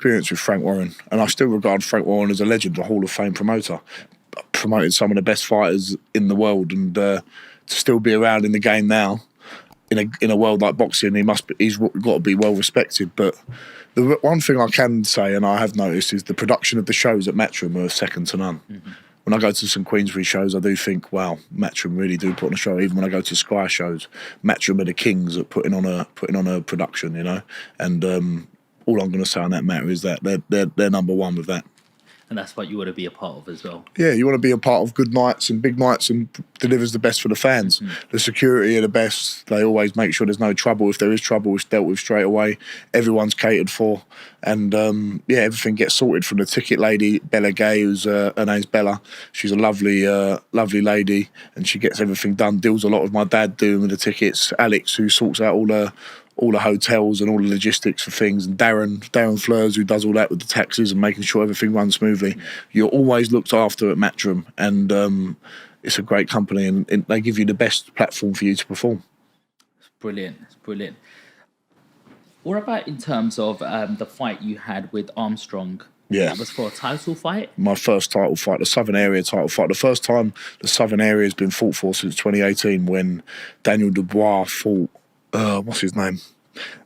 experience with Frank Warren, and I still regard Frank Warren as a legend, a Hall of Fame promoter. Promoted some of the best fighters in the world, and to still be around in the game now, in a world like boxing, he's got to be well respected. But the one thing I can say, and I have noticed, is the production of the shows at Matchroom are second to none. Mm-hmm. When I go to some Queensberry shows, I do think, wow, Matchroom really do put on a show. Even when I go to Sky shows, Matchroom are the kings at putting on a production, you know. And all I'm going to say on that matter is that they're number one with that. And that's what you want to be a part of as well. Yeah, you want to be a part of good nights and big nights and delivers the best for the fans. Mm-hmm. The security are the best. They always make sure there's no trouble. If there is trouble, it's dealt with straight away. Everyone's catered for. And, everything gets sorted from the ticket lady, Bella Gay, who's her name's Bella. She's a lovely lady, and she gets everything done, deals a lot with my dad doing with the tickets. Alex, who sorts out all the hotels and all the logistics for things, and Darren Fleurs, who does all that with the taxes and making sure everything runs smoothly. You're always looked after at Matchroom, and it's a great company, and they give you the best platform for you to perform. It's brilliant. What about in terms of the fight you had with Armstrong? Yeah. That was for a title fight? My first title fight, the Southern Area title fight. The first time the Southern Area has been fought for since 2018, when Daniel Dubois fought, what's his name?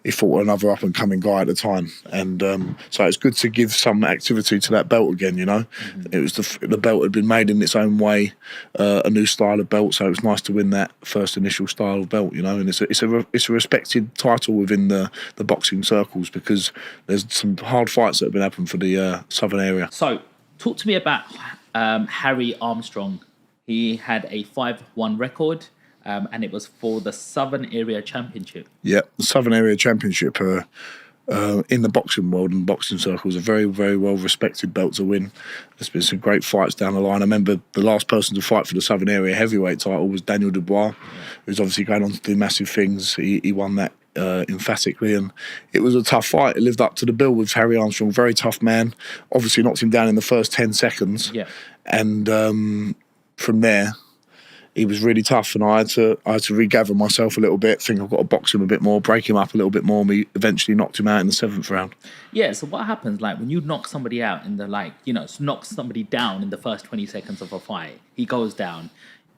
He fought another up-and-coming guy at the time. And so it's good to give some activity to that belt again, you know. Mm-hmm. It was the belt had been made in its own way, a new style of belt, so it was nice to win that first initial style of belt, you know. And it's a respected title within the boxing circles, because there's some hard fights that have been happening for the Southern Area. So talk to me about Harry Armstrong. He had a 5-1 record. And it was for the Southern Area Championship. Yeah, the Southern Area Championship in the boxing world and boxing circles, a very, very well-respected belt to win. There's been some great fights down the line. I remember the last person to fight for the Southern Area heavyweight title was Daniel Dubois, who's obviously going on to do massive things. He won that emphatically, and it was a tough fight. It lived up to the bill with Harry Armstrong, very tough man. Obviously knocked him down in the first 10 seconds. Yeah. And from there, he was really tough, and I had to regather myself a little bit, think I've got to box him a bit more, break him up a little bit more, and we eventually knocked him out in the 7th round. Yeah, so what happens, like, when you knock somebody out in the, knock somebody down in the first 20 seconds of a fight, he goes down,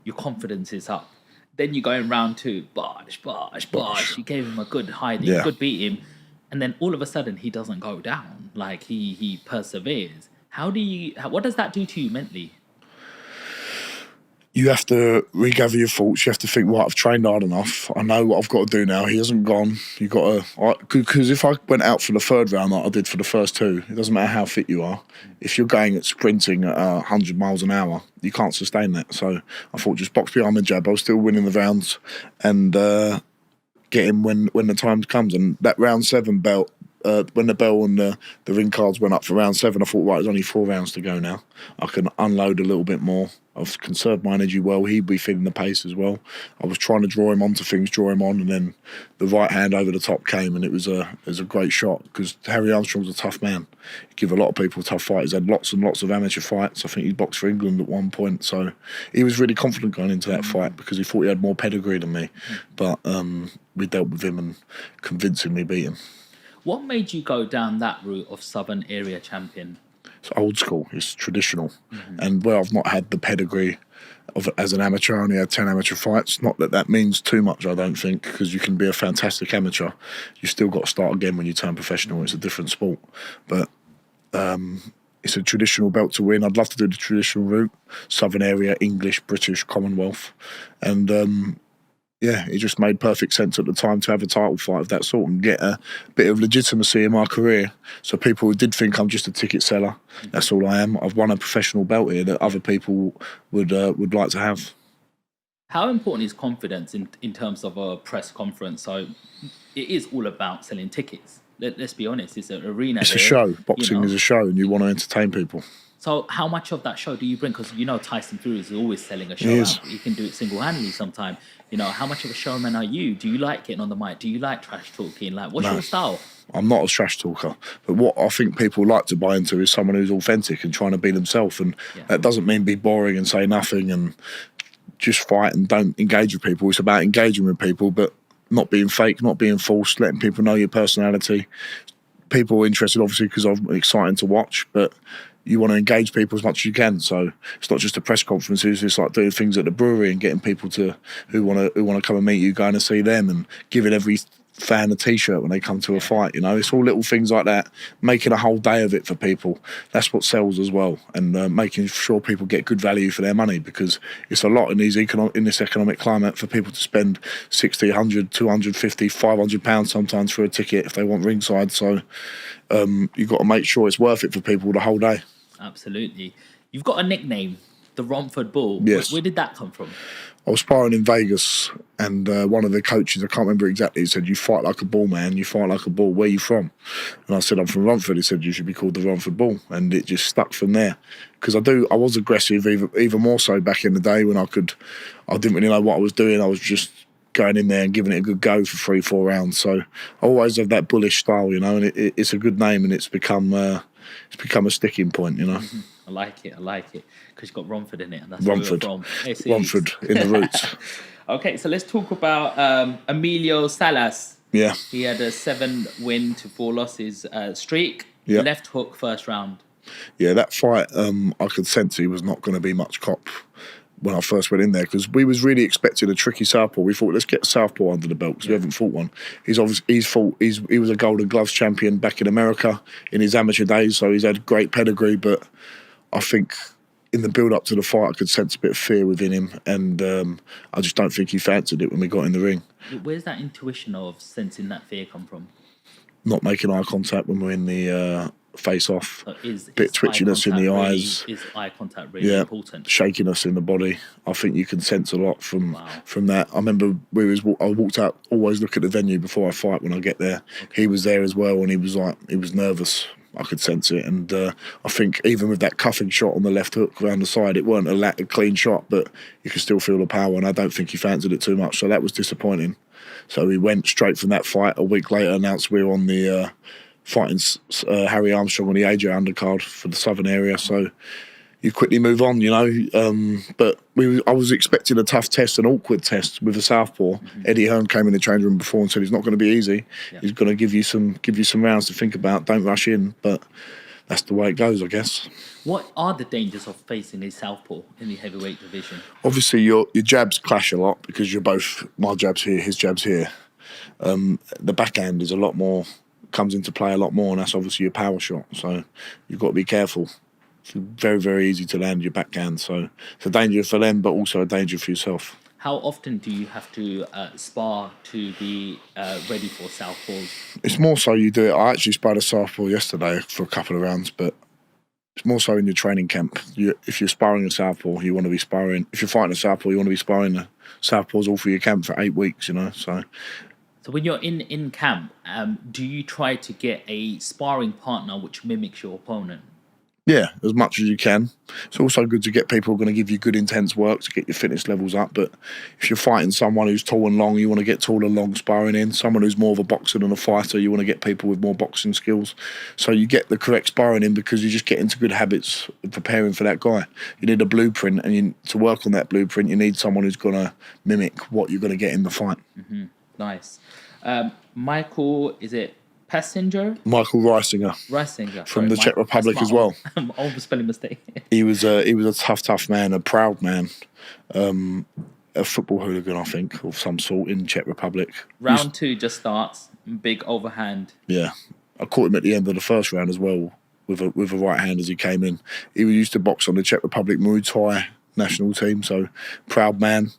your confidence is up. Then you go in round 2, bosh. You gave him a good hiding, good beat him, and then all of a sudden he doesn't go down. Like, he perseveres. What does that do to you mentally? You have to regather your thoughts. You have to think, right, I've trained hard enough. I know what I've got to do now. He hasn't gone. You got to, because if I went out for the 3rd round like I did for the first 2, it doesn't matter how fit you are. If you're going at sprinting at 100 miles an hour, you can't sustain that. So I thought, just box behind the jab. I was still winning the rounds, and get him when the time comes. And that round 7 belt, when the bell and the ring cards went up for round 7, I thought, right, there's only 4 rounds to go now. I can unload a little bit more. I've conserved my energy well. He'd be feeling the pace as well. I was trying to draw him onto things, draw him on, and then the right hand over the top came, and it was a great shot, because Harry Armstrong's a tough man. He give a lot of people tough fights. He's had lots and lots of amateur fights. I think he boxed for England at one point, so he was really confident going into that fight, because he thought he had more pedigree than me. But we dealt with him and convincingly beat him. What made you go down that route of Southern Area Champion? It's old school, it's traditional. And where I've not had the pedigree as an amateur, I only had 10 amateur fights. Not that means too much, I don't think, because you can be a fantastic amateur. You still got to start again when you turn professional. It's a different sport. But it's a traditional belt to win. I'd love to do the traditional route, Southern Area, English, British, Commonwealth. And it just made perfect sense at the time to have a title fight of that sort and get a bit of legitimacy in my career. So people who did think I'm just a ticket seller, that's all I am. I've won a professional belt here that other people would like to have. How important is confidence in terms of a press conference? So it is all about selling tickets. Let's be honest, it's an arena. It's a show. Boxing is a show, and you want to entertain people. So how much of that show do you bring? Because Tyson Fury is always selling a show out. He can do it single-handedly sometimes. How much of a showman are you? Do you like getting on the mic? Do you like trash talking? Like, what's your style? I'm not a trash talker. But what I think people like to buy into is someone who's authentic and trying to be themselves. And that doesn't mean be boring and say nothing and just fight and don't engage with people. It's about engaging with people, but not being fake, not being false, letting people know your personality. people are interested, obviously, because I'm exciting to watch, but you want to engage people as much as you can. So it's not just the press conferences; it's like doing things at the brewery and getting people who want to come and meet you, going to see them, and giving every fan a T-shirt when they come to a fight. It's all little things like that, making a whole day of it for people. That's what sells as well, and making sure people get good value for their money, because it's a lot in this economic climate for people to spend 60, 100, 250, 500 pounds sometimes for a ticket if they want ringside. So you've got to make sure it's worth it for people the whole day. Absolutely. You've got a nickname, the Romford Bull. Yes. Where did that come from? I was sparring in Vegas, and one of the coaches, I can't remember exactly, he said, "You fight like a bull, man. You fight like a bull. Where are you from?" And I said, "I'm from Romford." He said, "You should be called the Romford Bull." And it just stuck from there. Because I was aggressive, even more so back in the day when I didn't really know what I was doing. I was just going in there and giving it a good go for 3-4 rounds. So I always have that bullish style, and it's a good name, and it's become a sticking point, Mm-hmm. I like it because you've got Romford in it, and that's Romford. where we're from. Romford in the roots. Okay, so let's talk about Emilio Salas. Yeah. He had a 7-win to 4 losses streak. Yeah. Left hook first round. Yeah, that fight, I could sense he was not going to be much cop when I first went in there, because we was really expecting a tricky southpaw. We thought, let's get a southpaw under the belt, because we haven't fought one. He was a Golden Gloves champion back in America in his amateur days, so he's had great pedigree. But I think in the build up to the fight, I could sense a bit of fear within him, and I just don't think he fancied it when we got in the ring. Where's that intuition of sensing that fear come from? Not making eye contact when we're in the face-off, So bit twitchiness in the eyes. Is eye contact really important? Shakiness in the body. I think you can sense a lot from that. I remember I walked out, always look at the venue before I fight when I get there. Okay. He was there as well, and he was nervous. I could sense it, and I think even with that cuffing shot on the left hook around the side, it weren't a clean shot, but you could still feel the power, and I don't think he fancied it too much, so that was disappointing. So we went straight from that fight. A week later, announced we were on the fighting Harry Armstrong on the AJ undercard for the southern area. So you quickly move on, But I was expecting a tough test, an awkward test with a southpaw. Mm-hmm. Eddie Hearn came in the change room before and said he's not going to be easy. Yeah. He's going to give you some rounds to think about. Don't rush in, but that's the way it goes, I guess. What are the dangers of facing a southpaw in the heavyweight division? Obviously, your jabs clash a lot because you're both, my jab's here, his jab's here. The backhand is comes into play a lot more, and that's obviously your power shot. So you've got to be careful. It's very, very easy to land your backhand. So it's a danger for them, but also a danger for yourself. How often do you have to spar to be ready for southpaws? It's more so you do it. I actually sparred a southpaw yesterday for a couple of rounds, but it's more so in your training camp. If you're sparring a southpaw, you want to be sparring. If you're fighting a southpaw, you want to be sparring the southpaws all through your camp for 8 weeks, So when you're in camp, do you try to get a sparring partner which mimics your opponent? Yeah, as much as you can. It's also good to get people who are going to give you good intense work to get your fitness levels up. But if you're fighting someone who's tall and long, you want to get tall and long sparring in. Someone who's more of a boxer than a fighter, you want to get people with more boxing skills. So you get the correct sparring in because you just get into good habits of preparing for that guy. You need a blueprint, and to work on that blueprint, you need someone who's going to mimic what you're going to get in the fight. Mm-hmm. Nice. Michael, is it Passenger? Michael Reisinger. From the Czech Republic as well. Almost spelling mistake. He was a tough man, a proud man, a football hooligan, I think, of some sort in Czech Republic. Round 2 just starts. Big overhand. Yeah, I caught him at the end of the first round as well with a right hand as he came in. He used to box on the Czech Republic Muay Thai national team, so proud man.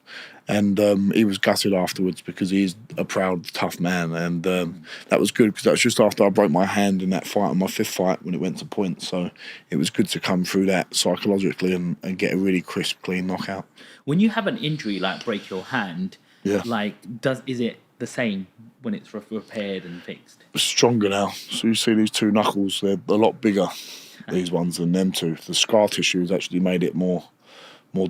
And he was gutted afterwards because he's a proud, tough man. And that was good because that was just after I broke my hand in that fight, on my 5th fight when it went to points. So it was good to come through that psychologically and get a really crisp, clean knockout. When you have an injury like break your hand, is it the same when it's repaired and fixed? It's stronger now. So you see these 2 knuckles, they're a lot bigger, these ones, than them 2. The scar tissue has actually made it more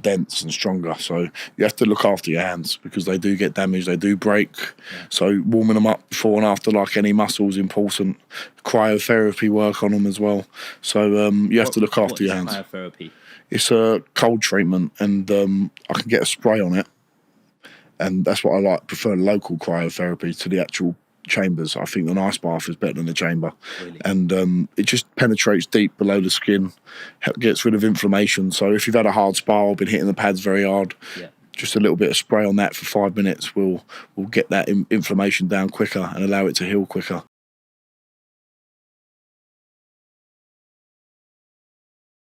dense and stronger. So you have to look after your hands because they do get damaged, they do break. Yeah. So warming them up before and after, like any muscle, is important. Cryotherapy work on them as well. So you have to look after your hands. Cryotherapy? It's a cold treatment, and I can get a spray on it. And that's what I like. Prefer local cryotherapy to the actual chambers. I think an ice bath is better than a chamber. Really? And it just penetrates deep below the skin, gets rid of inflammation. So if you've had a hard spa or been hitting the pads very hard, just a little bit of spray on that for 5 minutes will get that inflammation down quicker and allow it to heal quicker.